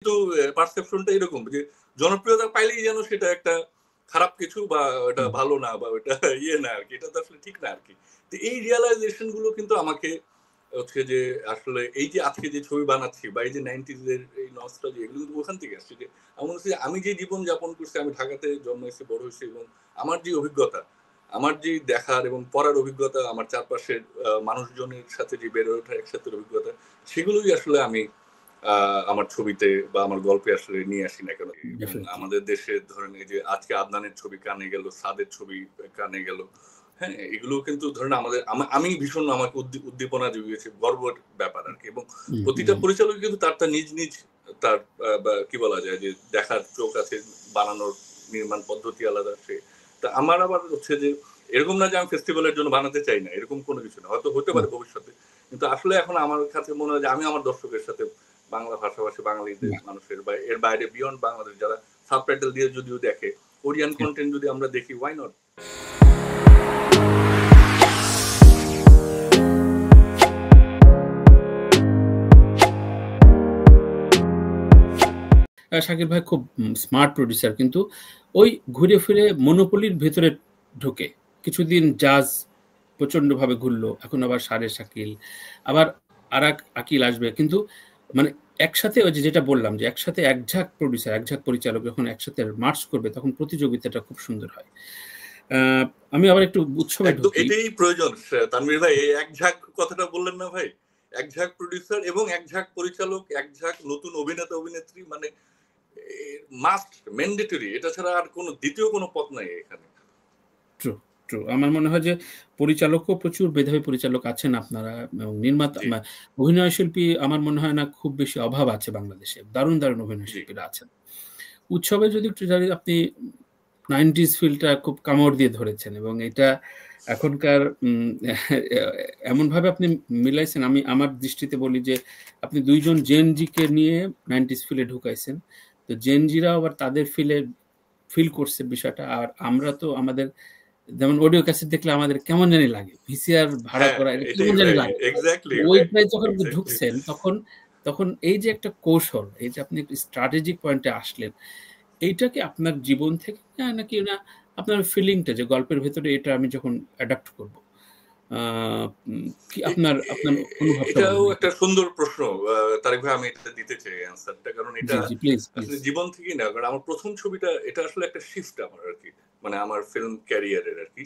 কিন্তু পারসেপশনটা এরকম যে জনপ্রিয়তা পাইলেই যেন সেটা একটা খারাপ কিছু বা ওটা ভালো না বা ওটা না আর কি, এটা তো আসলে ঠিক না আর কি। তো এই রিয়ালাইজেশন গুলো কিন্তু আমাকে হচ্ছে যে আসলে এই যে আজকে যে ছবি বানাচ্ছি বা এই যে 90s এর এই নস্টালজি, এগুলো কিন্তু ওখান থেকে আসছে। যে আমার হচ্ছে আমি যে জীবন যাপন করছি, আমি ঢাকাতে জন্মেছি, বড় হয়েছি, এবং আমার যে অভিজ্ঞতা, আমার যে দেখার এবং পড়ার অভিজ্ঞতা, আমার চারপাশের মানুষজনের সাথে যে বেড়ে ওঠার একসাথে অভিজ্ঞতা, সেগুলোই আসলে আমি আমার ছবিতে বা আমার গল্পে আসলে নিয়ে আসি না কেন। আমাদের দেশে ধরেন এই যে আজকে আদনানের ছবি কানে গেল, সাদের ছবি কানে গেল, হ্যাঁ, এগুলো কিন্তু ধরেন আমাদের আমি ভীষণ আমাকে উদ্দীপনা জুগিয়েছে, গর্বের ব্যাপার আর কি। এবং প্রতিটা পরিচালক কিন্তু তার নিজ নিজ তার কি বলা যায় যে দেখার চোখ আছে, বানানোর নির্মাণ পদ্ধতি আলাদা। সে তা আমার আবার হচ্ছে যে এরকম না যে আমি ফেস্টিভ্যালের জন্য বানাতে চাই না, এরকম কোনো কিছু না, হয়তো হতে পারে ভবিষ্যতে। কিন্তু আসলে এখন আমার কাছে মনে হয় যে আমি আমার দর্শকের সাথে, বাংলা ভাষাভাষী বাঙালিদের মানুষের বা এর বাইরে বিয়ন্ড বাংলাদেশ যারা সাবটাইটেল দিয়ে যদিও দেখে, কোরিয়ান কন্টেন্ট যদি আমরা দেখি, ওয়াই নট। শাকিল ভাই খুব স্মার্ট প্রডিউসার, কিন্তু ওই ঘুরে ফিরে মনোপলির ভেতরে ঢুকে কিছুদিন জাজ প্রচন্ড ভাবে ঘুরলো, এখন আবার সারে শাকিল, আবার আর এক আকিল আসবে, কিন্তু মানে একসাথে ওই যেটা বললাম যে একসাথে একঝাঁক প্রডিউসার, একঝাঁক পরিচালক যখন একসাথে মার্চ করবে তখন প্রতিযোগিতাটা খুব সুন্দর হয়। আমি আবার একটু উৎসবে ঢুকি। এটাই প্রয়োজন তানভীর ভাই, এই একঝাঁক কথাটা বললেন না ভাই, একঝাঁক প্রডিউসার এবং একঝাঁক পরিচালক, একঝাঁক নতুন অভিনেতা অভিনেত্রী, মানে মাস্ট, ম্যান্ডেটরি, এটা ছাড়া আর কোনো দ্বিতীয় কোনো পথ নাই এখানে। True true. আমার মনে হয় যে পরিচালকও প্রচুর মেধাবী পরিচালক আছেন আপনারা, এবং নির্মাতা, অভিনয় শিল্পী আমার মনে হয় না খুব বেশি অভাব আছে বাংলাদেশে, দারুণ দারুণ অভিনয় শিল্পীরা আছেন। উৎসবে যদি একটু জানি, আপনি 90s ফিলটা খুব কামড় দিয়ে ধরেছেন, এবং এটা এখনকার এমনভাবে আপনি মিলাইছেন। আমি আমার দৃষ্টিতে বলি যে আপনি দুইজন জেনজিকে নিয়ে 90s ফিলে ঢুকাইছেন, তো জেনজিরা আবার তাদের ফিল করছে বিষয়টা। আর আমরা তো আমাদের যেমন অডিও ক্যাসেট দেখলে আমাদের কেমন জানি লাগে, ভিসিআর ভাড়া করা কেমন জানি লাগে, ওইটাই যখন ঢুকছেন তখন এই যে একটা কৌশল, এই যে আপনি স্ট্র্যাটেজিক পয়েন্টে আসলেন, এইটাকে আপনার জীবন থেকে নাকি না আপনার ফিলিংটা যে গল্পের ভেতরে এটা আমি যখন অ্যাডাপ্ট করব, কি আপনার অনুভবটা? এটাও একটা সুন্দর প্রশ্ন তারেক ভাই, আমি এটা দিতে চাই অ্যানসারটা, কারণ এটা আসলে জীবন থেকেই না। কারণ আমার প্রথম ছবিটা, এটা আসলে একটা শিফট আমার আর কি, মানে আমার ফিল্ম ক্যারিয়ারের আর কি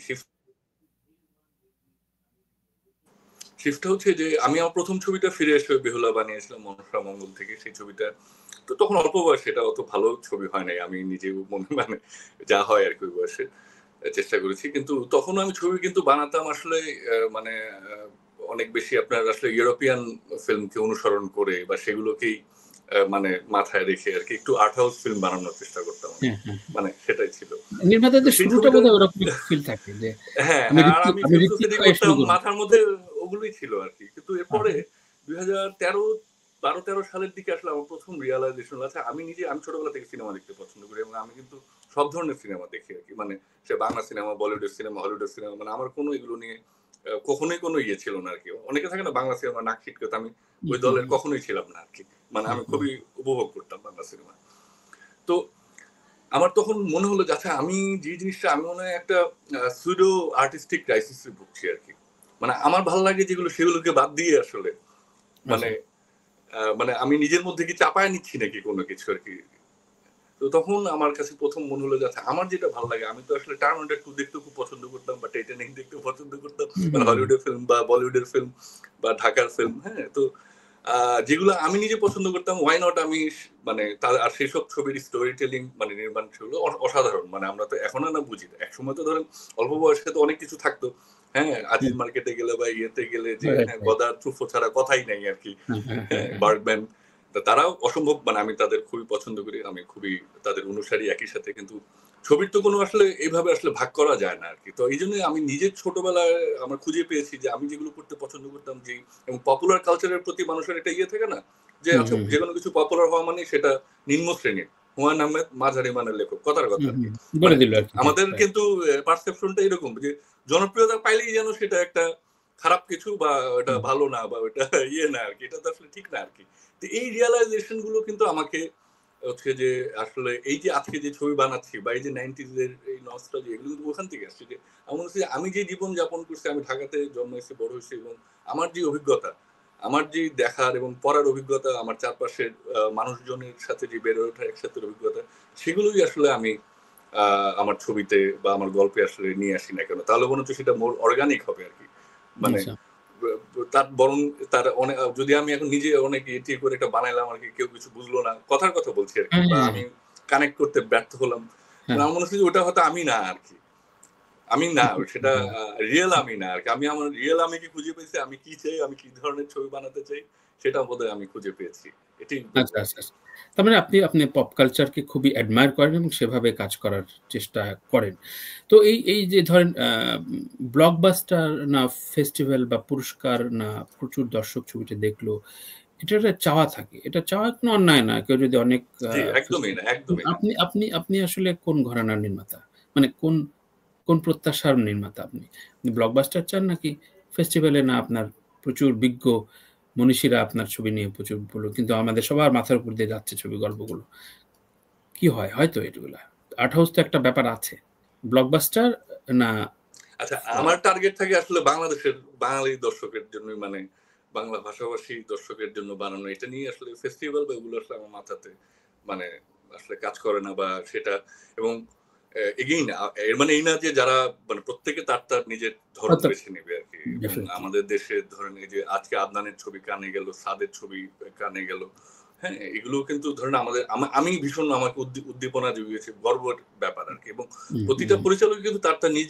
শিফটটা হচ্ছে যে আমি আমার প্রথম ছবিটা ফিরে এসে বেহুলা বানিয়েছিলাম মনসা মঙ্গল থেকে। সেই ছবিটা তো তখন অল্প বয়সে, এটা অত ভালো ছবি হয় নাই, আমি নিজেও মানে যা হয় আর কি ওই বয়সে চেষ্টা করেছি। কিন্তু তখন আমি ছবি কিন্তু বানাতাম আসলে মানে অনেক বেশি আপনার আসলে ইউরোপিয়ান ফিল্মকে অনুসরণ করে বা সেগুলোকেই মানে মাথায় রেখে আর কি একটু আর্ট হাউস ফিল্ম বানানোর চেষ্টা করতাম, মানে সেটাই ছিল নির্মাতাদের শুরুটা বোধহয় ওরকম ফিল থাকে যে হ্যাঁ, আর আমি মাথার মধ্যে ওগুলোই ছিল আর কি। কিন্তু এরপরে 2013 সালের দিকে আসলে আমার প্রথম রিয়ালাইজেশন আছে, আমি ছোটবেলা থেকে সিনেমা দেখতে পছন্দ করি, এবং আমি কিন্তু সব ধরনের সিনেমা দেখি আর কি, মানে সে বাংলা সিনেমা, বলিউডের সিনেমা, হলিউডের সিনেমা, মানে আমার কোনো এগুলো নিয়ে কখনোই কোনো ইয়ে ছিল না আর কি। অনেকে থাকে না বাংলা সিনেমা নাক ছিটকাতে, আমি ওই দলের কখনোই ছিলাম না আর কি, মানে আমি খুবই উপভোগ করতাম বাংলা সিনেমা। তো আমার তখন মনে হলো যে আচ্ছা, আমি যে জিনিসটা, আমি মনে হয় একটা সুডো আর্টিস্টিক ক্রাইসিসে ভুগছি আর কি, মানে আমার ভালো লাগে যেগুলো সেগুলোকে বাদ দিয়ে আসলে মানে মানে আমি নিজের মধ্যে কি চাপায় নিচ্ছি নাকি কোনো কিছু আর কি। তো তখন আমার কাছে প্রথম মনে হলো যে আচ্ছা, আমার যেটা ভালো লাগে, আমি তো আসলে টার্মিনেটর 2 দেখতে খুব পছন্দ করতাম, বা টাইটানিক দেখতে পছন্দ করতাম, মানে হলিউডের ফিল্ম বা বলিউডের ফিল্ম বা ঢাকার ফিল্ম, হ্যাঁ। তো যেগুলো আমি নিজে পছন্দ করতাম, ওয়াই নট আমি মানে আর সেসব ছবির স্টোরি টেলিং, মানে নির্মাণ সেগুলো অসাধারণ। মানে আমরা তো এখন না বুঝি, একসময় তো ধরেন অল্প বয়সে তো অনেক কিছু থাকতো, হ্যাঁ, আজিজ মার্কেটে গেলে বা ইয়েতে গেলে যে গদার ট্রুফো ছাড়া কথাই নাই আর কি, বার্গম্যান, তারাও অসম্ভব, মানে আমি তাদের খুবই পছন্দ করি, আমি খুবই তাদের অনুসারী একই সাথে। কিন্তু ছবির তো কোনো আসলে এইভাবে আসলে ভাগ করা যায় না আর কি। তো এই জন্যই আমি নিজের ছোটবেলায় আমার খুঁজে পেয়েছি যে আমি যেগুলো করতে পছন্দ করতাম, যে এবং পপুলার কালচারের প্রতি মানুষের একটা ইয়ে থাকে না, যে আচ্ছা যে কোনো কিছু পপুলার হওয়া মানে সেটা নিম্ন শ্রেণীর। হুমায়ুন আহমেদ মাঝারি মানের লেখক, কথার কথা আর কি। আমাদের কিন্তু পারসেপশনটা এরকম যে জনপ্রিয়তা পাইলেই যেন সেটা একটা খারাপ কিছু বা ওটা ভালো না বা ওটা না আর কি, এটা তো আসলে ঠিক না আর কি। তো এই রিয়ালাইজেশন গুলো কিন্তু আমাকে হচ্ছে যে আসলে এই যে আজকে যে ছবি বানাচ্ছি বা এই যে 90s এর এই নস্টালজি এগুলো কিন্তু ওখান থেকে আসছে যে আমার মনে হচ্ছে যে আমি যে জীবন যাপন করছি, আমি ঢাকাতে জন্মেছি, বড় হয়েছি এবং আমার যে অভিজ্ঞতা, আমার যে দেখার এবং পড়ার অভিজ্ঞতা, আমার চারপাশের মানুষজনের সাথে যে বেড়ে ওঠার একসাথে অভিজ্ঞতা, সেগুলোই আসলে আমি আমার ছবিতে বা আমার গল্পে আসলে নিয়ে আসি না কেন, তাহলে মনে হচ্ছে সেটা মোর অর্গানিক হবে আর কি। মানে আচ্ছা। তার বরং তার অনেক, যদি আমি এখন নিজে অনেক ইয়ে করে একটা বানাইলাম আর কি, কেউ কিছু বুঝলো না, কথার কথা বলছি আর কি, হ্যাঁ, বা হ্যাঁ, আমি হ্যাঁ। কানেক্ট করতে ব্যর্থ হলাম, হ্যাঁ। আমার মনে হচ্ছে যে ওটা হয়তো আমি না আর কি, আমি না, সেটা রিয়েল আমি না আর কি। আমি আমার রিয়েল আমি কি খুঁজে পেয়েছি, আমি কি চাই, আমি কি ধরনের ছবি বানাতে চাই, সেটা বোধহয় আমি খুঁজে পেয়েছি, এটাই বলবো আচ্ছা, আর আচ্ছা, কি। আচ্ছা। তার মানে আপনি পপ কালচারকে খুবই অ্যাডমায়ার করেন এবং সেভাবে কাজ করার চেষ্টা করেন। তো এই যে ধরেন ব্লকবাস্টার না ফেস্টিভ্যাল বা পুরস্কার না প্রচুর দর্শক ছবিটা দেখলো, এটার একটা চাওয়া থাকে। এটা চাওয়া কোনো অন্যায় না। কেউ যদি অনেক জি, ফেস্টি একদমই না, একদমই না। আপনি আপনি আপনি আসলে কোন ঘরানার নির্মাতা? মানে কোন প্রত্যাশার নির্মাতা আপনি? আপনি ব্লকবাস্টার চান নাকি ফেস্টিভ্যালে না আপনার প্রচুর বিজ্ঞ মনীষীরা আপনার ছবি নিয়ে প্রচুর বলল, কিন্তু আমাদের সবার মাথার উপর দিয়ে যাচ্ছে ছবি গল্পগুলো। কি হয়? হয়তো এগুলা। আর্ট হাউস তো একটা ব্যাপার আছে। ব্লকবাস্টার না আচ্ছা, আ আমার টার্গেট থাকে আসলে বাংলাদেশের বাঙালি দর্শকের জন্যই, মানে বাংলা ভাষাভাষী দর্শকের জন্য বানানো। এটা নিয়ে আসলে ফেস্টিভাল বা এগুলো আসলে আমার মাথাতে মানে আসলে কাজ করে না, বা সেটা এবং এগেইন এর মানে এই না যে যারা মানে প্রত্যেকে তার নিজের ধরন হয়তো বেছে নেবে আরকি। এবং ডেফিনিটলি। আমাদের দেশে ধরেন এই যে আজকে আদনানের ছবি কানে গেল, সাদের ছবি কানে গেল। হ্যাঁ? এগুলোও কিন্তু ধরেন আমাদের আমি ভীষণ আমাকে উদ্দীপনা জুগিয়েছে, গর্বের ব্যাপার আরকি। এবং হুম, প্রতিটা হুম। পরিচালক কিন্তু তার নিজ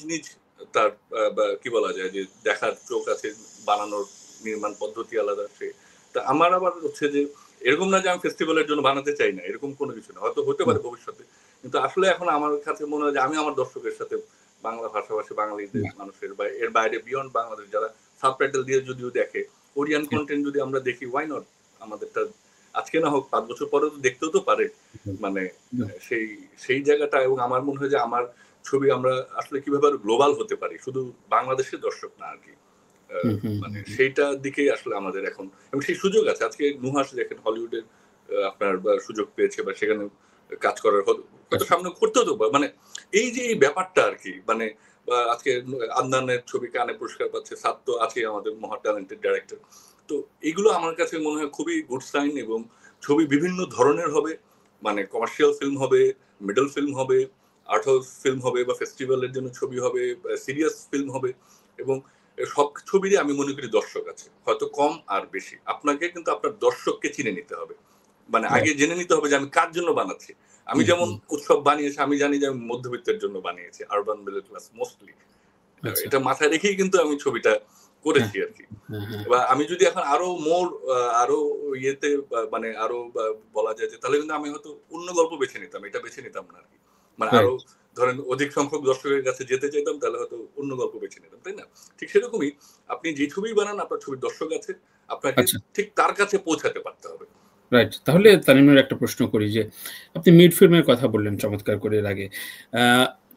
তার বা কি বলা যায় যে দেখার চোখ আছে, বানানোর নির্মাণ পদ্ধতি আলাদা আছে। তা আমার আবার হচ্ছে যে এরকম না যে আমি ফেস্টিভ্যালের জন্য বানাতে চাই না, এরকম কোনো কিছু না। হয়তো হতে হুম, পারে ভবিষ্যতে। কিন্তু আসলে এখন আমার কাছে মনে হয় যে আমি আমার দর্শকের সাথে, বাংলা ভাষাভাষী বাঙালিদের বাহ! মানুষের বা এর বাইরে বিয়ন্ড বাংলাদেশ যারা সাবটাইটেল দিয়ে যদিও দেখে, কোরিয়ান হ্যাঁ, কনটেন্ট যদি আমরা দেখি, হোয়াই নট? আমাদেরটা আজকে না হোক ৫ বছর পরেও তো দেখতেও তো পারে। হুম, মানে হুম, সেই সেই জায়গাটা, এবং আমার মনে হয় যে আমার ছবি আমরা আসলে কিভাবে আরো গ্লোবাল হতে পারি, শুধু বাংলাদেশের দর্শক না আরকি। আ হুম, হুম, মানে হুম, সেইটার দিকেই আসলে আমাদের এখন, এবং সেই সুযোগ আছে। আজকে নুহাস দেখেন হলিউডের আপনার সুযোগ পেয়েছে বা সেখানে কাজ করার হয়তো সামনে করতেও তো মানে এই যে এই ব্যাপারটা আরকি, মানে বা আজকে আদনানের ছবি কানে পুরস্কার পাচ্ছে, সাদ তো আছেই আমাদের মহা ট্যালেন্টেড ডাইরেক্টর। তো এগুলো আমার কাছে মনে হয় খুবই গুড সাইন, এবং ছবি বিভিন্ন ধরনের হবে। মানে কমার্শিয়াল ফিল্ম হবে, মিডল ফিল্ম হবে, আর্ট হাউস ফিল্ম হবে, বা ফেস্টিভ্যালের জন্য ছবি হবে, সিরিয়াস ফিল্ম হবে, এবং সব ছবিরই আমি মনে করি দর্শক আছে। হয়তো কম আর বেশি। আপনাকে কিন্তু আপনার দর্শককে চিনে নিতে হবে। মানে আগে রাইট। জেনে নিতে হবে যে আমি কার জন্য বানাচ্ছি। আমি হুম, যেমন হুম। উৎসব বানিয়েছি, আমি জানি যে আমি মধ্যবিত্তের জন্য বানিয়েছি। Urban middle class mostly. আচ্ছা। এটা মাথায় রেখেই কিন্তু আমি ছবিটা হ্যাঁ, করেছি আরকি। হ্যাঁ, হ্যাঁ, এবার আমি যদি এখন আরো মোর আরো ইয়েতে মানে আরো বলা যায় যে তাহলে কিন্তু আমি হয়তো অন্য গল্প বেছে নিতাম। এটা বেছে নিতাম না আরকি। মানে আরো রাইট। ধরেন অধিক সংখ্যক দর্শকের কাছে যেতে চাইতাম, তাহলে হয়তো অন্য গল্প বেছে নিতাম। তাই না? ঠিক সেরকমই আপনি যে ছবিই বানান, আপনার ছবির দর্শক আছে। আপনাকে আচ্ছা, ঠিক তার কাছে পৌঁছাতে পারতে হবে। রাইট। তাহলে তানিমের একটা প্রশ্ন করি যে, আপনি মিড ফিল্মের কথা বললেন চমৎকার করে এর আগে। আ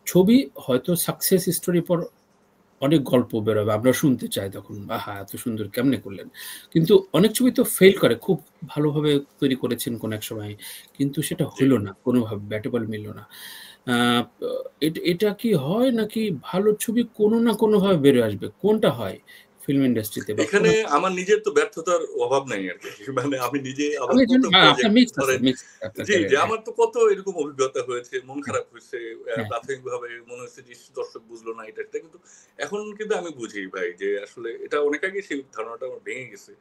ছবি হয়তো সাকসেস স্টোরির পর অনেক গল্প বেরোবে। আমরা শুনতে চাই তখন, আহা! এত সুন্দর কেমনে করলেন? কিন্তু অনেক ছবি তো ফেইল করে। খুব ভালোভাবে তৈরি করেছেন কোনো এক সময়। কিন্তু সেটা জি। হইল না। কোনোভাবে ব্যাটেবল মিলল না। আ এটা কি হয় নাকি ভালো ছবি কোনো না কোনোভাবে বেরিয়ে আসবে? কোনটা হয় ফিল্ম ইন্ডাস্ট্রিতে বা কোন এখানে আমার নিজের তো ব্যর্থতার অভাব নাই আরকি। মানে আমি নিজে আবার আমি কত আপনার প্রজেক্ট মিক্সড আছে, ধরেন, মিক্সড আপনার জি, যে ক্যারিয়ার হ্যাঁ, আমার তো কত এরকম অভিজ্ঞতা হয়েছে, মন হ্যাঁ, খারাপ হইছে। হ্যাঁ, প্রাথমিকভাবে মনে হচ্ছে যে ইস! দর্শক বুঝলো না এটা। কিন্তু এখন কিন্তু আমি বুঝি ভাই যে আসলে এটা অনেক আগেই সেই ধারণাটা আমার ভেঙে গেছে।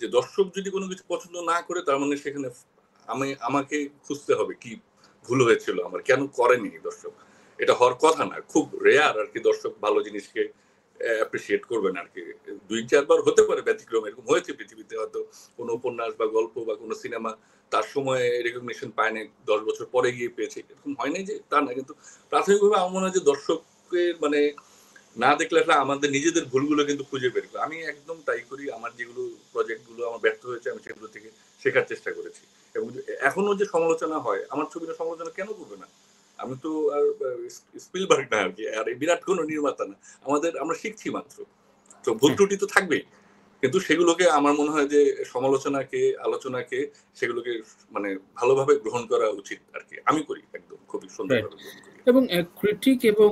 যে দর্শক যদি কোন কিছু পছন্দ না করে, তার মানে সেখানে আমাকে খুঁজতে হবে কি ভুল হয়েছিল আমার? কেন করেনি দর্শক? এটা হওয়ার কথা না। খুব রেয়ার আরকি দর্শক ভালো জিনিসকে অ্যাপ্রিশিয়েট করবেন আরকি। ২-৪ বার হতে পারে ব্যতিক্রম। এরকম হয়েছে পৃথিবীতে, হয়তো কোন উপন্যাস বা গল্প বা কোন সিনেমা তার সময়ে রিকগনিশন পায় নাই, ১০ বছর পরে গিয়ে পেয়েছে। এরকম হয় নাই যে তা না। কিন্তু প্রাথমিকভাবে আমার মনে হয় যে দর্শকের মানে না দেখলে আসলে আমাদের নিজেদের ভুলগুলো কিন্তু খুঁজে বের করি। আমি একদম তাই করি। আমার যেগুলো প্রজেক্ট গুলো আমার ব্যর্থ হয়েছে, আমি সেগুলো থেকে শেখার চেষ্টা করেছি। এবং এখনো যে সমালোচনা হয়, আমার ছবি নিয়ে সমালোচনা কেন করবে না? আমি তো আর স্পিলবার্গ না আরকি। আর বিরাট কোন নির্মাতা না। আমরা শিখছি মাত্র। তো ভুল হ্যাঁ। ত্রুটি তো থাকবেই। কিন্তু সেগুলোকে আমার মনে হয় যে সমালোচনাকে, আলোচনাকে সেগুলোকে মানে ভালোভাবে গ্রহণ করা উচিত আরকি। আমি করি একদম খুবই রাইট। সুন্দরভাবে গ্রহণ করি। এবং ক্রিটিক এবং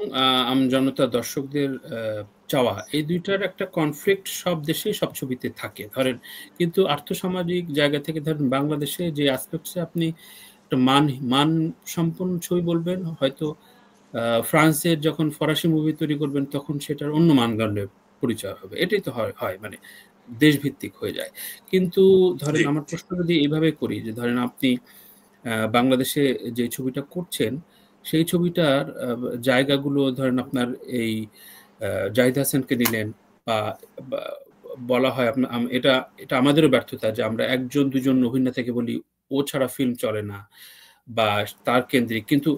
আমজনতা দর্শকদের চাওয়া এই ২ টার একটা কনফ্লিক্ট সব দেশেই সব ছবিতে থাকে। ধরেন কিন্তু আর্থসামাজিক জায়গা থেকে ধরেন বাংলাদেশে যে অ্যাসপেক্টস এ আপনি একটা মানসম্পন্ন ছবি বলবেন হয়তো আ ফ্রান্সের যখন ফরাসি মুভি তৈরি করবেন তখন সেটার অন্য মানদণ্ডের পরিচয় হবে। এটাই তো হয় মানে দেশভিত্তিক হয়ে যায়। কিন্তু ধরেন জি, আমার জি। প্রশ্ন যদি এভাবে করি যে ধরেন আপনি বাংলাদেশে যে ছবিটা করছেন, সেই ছবিটার জায়গাগুলো ধরেন আপনার এই আ জাহিদ হাসানকে নিলেন বা বা বলা হয় এটা এটা আমাদেরও ব্যর্থতা যে আমরা ১ জন ২ জন অভিনেতাকে বলি, "ও ছাড়া ফিল্ম চলে না" বা তার কেন্দ্রিক। কিন্তু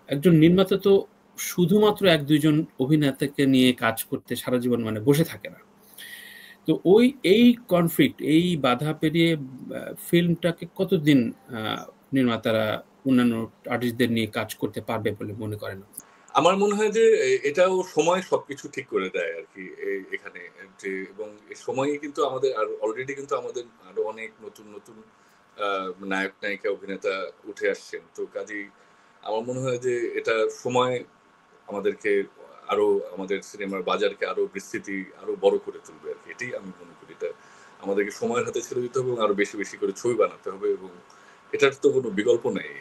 একজন নির্মাতা তো শুধুমাত্র ১-২ জন অভিনেতাকে নিয়ে কাজ করতে সারা জীবন মানে বসে থাকে না। তো এই কনফ্লিক্ট এই বাধা পেরিয়ে ফিল্মটাকে কতদিন আ নির্মাতারা অন্যান্য আর্টিস্টদের নিয়ে কাজ করতে পারবে বলে মনে করেন আপনি? আমার মনে হয় যে এটাও সময় সবকিছু ঠিক করে দেয় আরকি এখানে। যে এবং এ সময়ই কিন্তু আমাদের আর অলরেডি কিন্তু আমাদের আরো অনেক নতুন, নতুন আ নায়ক-নায়িকা, অভিনেতা উঠে আসছেন। তো কাজেই আমার মনে হয় যে এটা সময় আমাদেরকে আরো আমাদের সিনেমার বাজারকে আরো বিস্তৃতি আরো বড় করে তুলবে আরকি। এটাই আমি মনে করি। এটা আমাদেরকে সময়ের হাতে ছেড়ে দিতে হবে এবং আরো বেশি, বেশি করে ছবি বানাতে হবে এবং এটার তো কোনো বিকল্প নেই।